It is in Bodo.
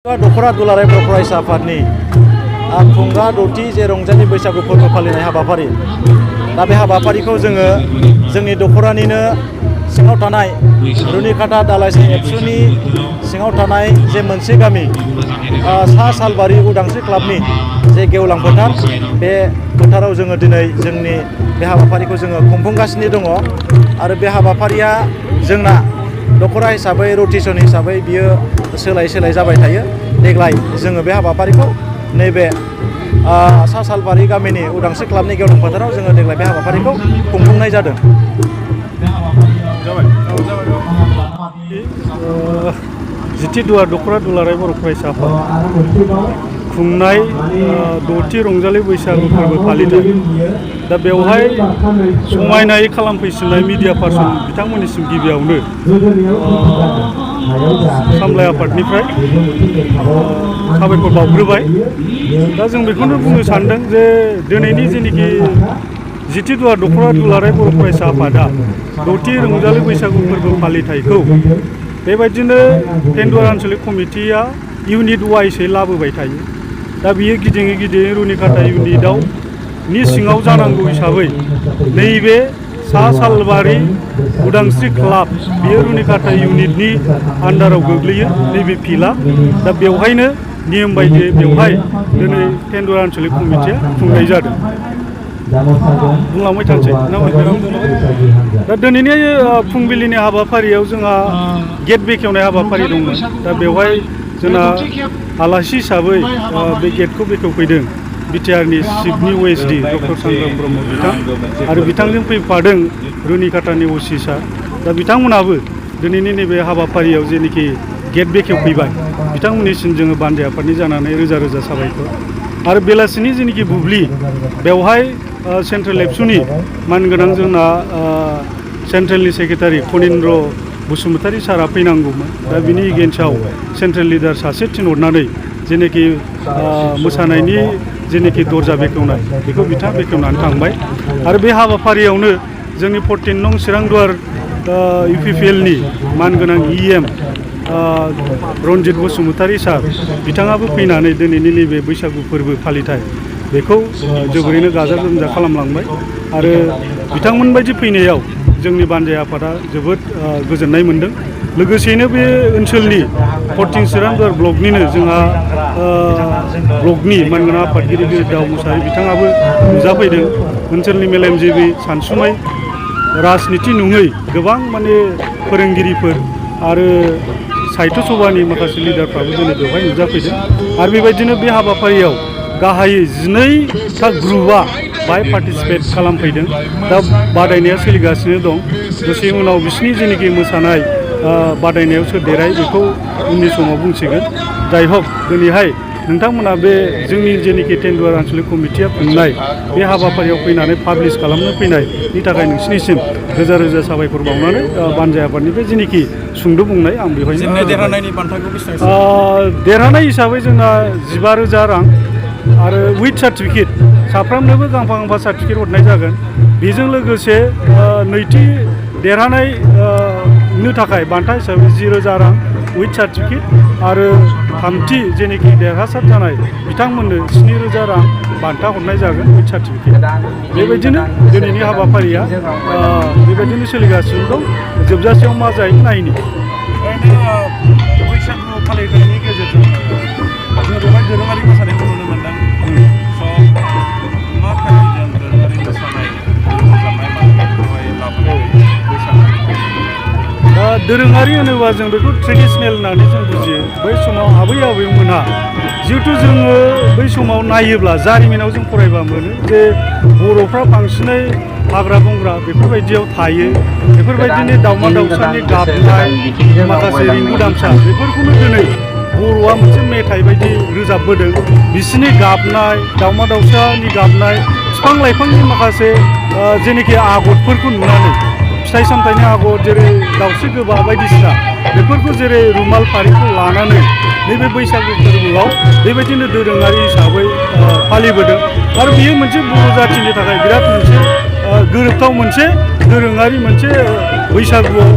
दख'रा दुलाराय बर' फरायसा आफादनि खुंगा दथि जे रंजालि बैसागु फोरबो फालिनाय हाबाफारि दा बे हाबाफारिखौ जोङो जोंनि दख'रानिनो सिङाव थानाय रुनिकाटा दालाइसे एबसुनि सिङाव थानाय जे मोनसे गामि सा सालबारि उदांस्रि क्लाबनि जे गेवलां फोथार बे फोथाराव जोङो दिनै जोंनि बे हाबाफारिखौ जोङो खुंफुंगासिनो दङ आरो बे हाबाफारिया जोंना दख'रा हिसाबै रटेसन हिसाबै बियो सोलाय सोलाय जाबाय थायो। देग्लाय जोङो बे हाबाफारिखौ नैबे सा सालबारि गामिनि उदांस्रि क्लाबनि गेवलां फोथाराव जोङो देग्लाय बे हाबाफारिखौ खुंफुंनाय जादों। जिथि दुवार दख'रा दुलाराय बर' फरायसा आफाद खुंनाय दथि रंजालि बैसागु फोरबो फालिथाय दा बेवहाय समायनायै खालामफैसिननाय मिडिया पार्सन बिथांमोननिसिम गिबियावनो सामलाय आफादनिफ्राय साबायखर बावग्रोबाय। दा जों बेखौनो बुंनो सानदों जे दिनैनि जेनोखि जिथि दुवार दख'रा दुलाराय बर' फरायसा आफादा दथि रंजालि बैसागु फोरबो फालिथायखौ बेबायदिनो टेन्डुवार आन्चलिक कमिटिया इउनिट वाइसै लाबोबाय थायो। दा बियो गिदिङै गिदिङै रुनिकाटा इउनिटआव नि सिङाव जानांगौ हिसाबै नैबे सा सालबारि उदांस्रि क्लाब बियो रुनिकाटा इउनिटनि आन्डाराव गोग्लैयो नैबे फिल्डआ। दा बेवहायनो नियम बायदियै बेवहाय दिनै टेन्डुवार आन्चलिक कमिटिया खुंनाय जादों। बुंलांबाय थानोसै दा दिनैनि फुंबिलिनि हाबाफारियाव जोंहा गेट बेखेवनाय हाबाफारि दंमोन। दा बेवहाय जोंना आलासि हिसाबै बे गेटखौ बेखेवफैदों बिटिआरनि चिफनि ओएसडि डक्टर सांग्राम ब्रह्म बिथां आरो बिथांजों फैफादों रुनिकाटानि असि सार। दा बिथांमोनाबो दिनैनि नैबे हाबाफारियाव जेनोखि गेट बेखेवफैबाय बिथांमोननिसिम जोङो बानजाय आफादनि जानानै रोजा रोजा साबायखर। आरो बेलासिनि जेनोखि बुब्लि बेवहाय सेन्ट्रेल एबसुनि मानगोनां जोंना सेन्ट्रेलनि सेक्रेटारि खनिन्द्र बसुमतारी सारा फैनांगौमोन। दा बिनि एगेन्स्टआव सेन्ट्रेल लिडार सासे थिनहरनानै जेनोखि मोसानायनि जेनोखि दरजा बेखेवनाय बेखौ बिथाङा बेखेवनानै थांबाय। आरो बे हाबाफारियावनो जोंनि 14 नं चिरांदुवार इउपिपिएलनि मानगोनां इएम रन्जित बसुमतारी सार बिथाङाबो फैनानै दिनैनि नैबे बैसागु फोरबो फालिथाय बेखौ जोबोरैनो गाजा गोमजा खालामलांबाय। आरो बिथांमोन बायदि फैनायाव जोंनि बानजाय आफादा जोबोद गोजोननाय मोनदों। लोगोसेयैनो बे ओनसोलनि 14 चिरांदुवार ब्लकनिनो जोंहा ब्लकनि मानगोनां आफादगिरि बिरदाव मुसाहारि बिथाङाबो नुजाफैदों। ओनसोलनि मेलेमजिबि सानसुमै राजनिति नङै गोबां माने फोरोंगिरिफोर आरो साहित्य सभानि माखासे लिडारफ्राबो दिनै बेवहाय नुजाफैदों। आरो बेबायदिनो बे हाबाफारियाव गाहायै 12टा ग्रुपआ बाहाय पार्टिसिपेट खालामफैदों। दा बादायनाया सोलिगासिनो दं। दसे उनाव बिसिनि जेनोखि मोसानाय बादायनायाव सोर देरहायो बेखौ उननि समाव बुंसिगोन। जाय हक दिनैहाय नोंथांमोना बे जोंनि जेनोखि टेन्डुवार आन्चलिक कमिटिया खुंनाय बे हाबाफारियाव फैनानै पाब्लिश खालामनो फैनायनि थाखाय नोंसिनिसिम रोजा रोजा साबायखर बावनानै बानजाय आफादनिफ्राय जेनोखि सुंद' बुंनाय आं बेवहाय देरहानायनि बान्थाखौ देरहानाय हिसाबै जोंना 15,000 रां आरो उइथ सार्टिफिकेट साफ्रोमनोबो गांफा गांफा सार्टिफिकेट हरनाय जागोन। बेजों लोगोसे नैथि देरहानायनो थाखाय बान्था हिसाबै 10,000 रां उइथ सार्टिफिकेट आरो थामथि जेनोखि देरहासार जानाय बिथांमोननो 7,000 रां बान्था हरनाय जागोन उइथ सार्टिफिकेट। बेबायदिनो दिनैनि हाबाफारिया बेबायदिनो सोलिगासिनो दं। जोबजासेयाव मा जायो नायनि। बैसागु फालिथायनि गेजेरजों जोङो बेवहाय दोरोङारि मोसानायखौ नुनो मोनदों। मा खान्थिजों दोरोङारि मोसानाय रोजाबनाय मानायखौहाय लाबोनाय दा दोरोङारि होनोबा जों बेखौ ट्रेडिसनेल होननानै जों बुजियो। बै समाव आबै आबौमोनहा जिहेथु जोङो बै समाव नायोब्ला जारिमिनाव जों फरायबा मोनो जे बर'फ्रा बांसिनै हाग्रा बंग्रा बेफोरबायदियाव थायो। बेफोरबायदिनो दाउमा दाउसानि गाबनाय माखासे रिंगु दामसा बेफोरखौनो दिनै बर'आ मोनसे मेथाइ बायदि रोजाबबोदों। बिसिनि गाबनाय दाउमा दाउसानि गाबनाय बिफां लाइफांनि माखासे जेनोखि आगरफोरखौ नुनानै फिथाइ सामथाइनि आगर जेरै दाउस्रि गोबा बायदिसिना बेफोरखौ जेरै रुमाल फारिखौ लानानै नैबे बैसागु फोरबोआव बेबायदिनो दोरोङारि हिसाबै फालिबोदों। आरो बियो मोनसे बर' जाथिनि थाखाय बिराद मोनसे गोरोबथाव मोनसे दोरोङारि मोनसे बैसागुआव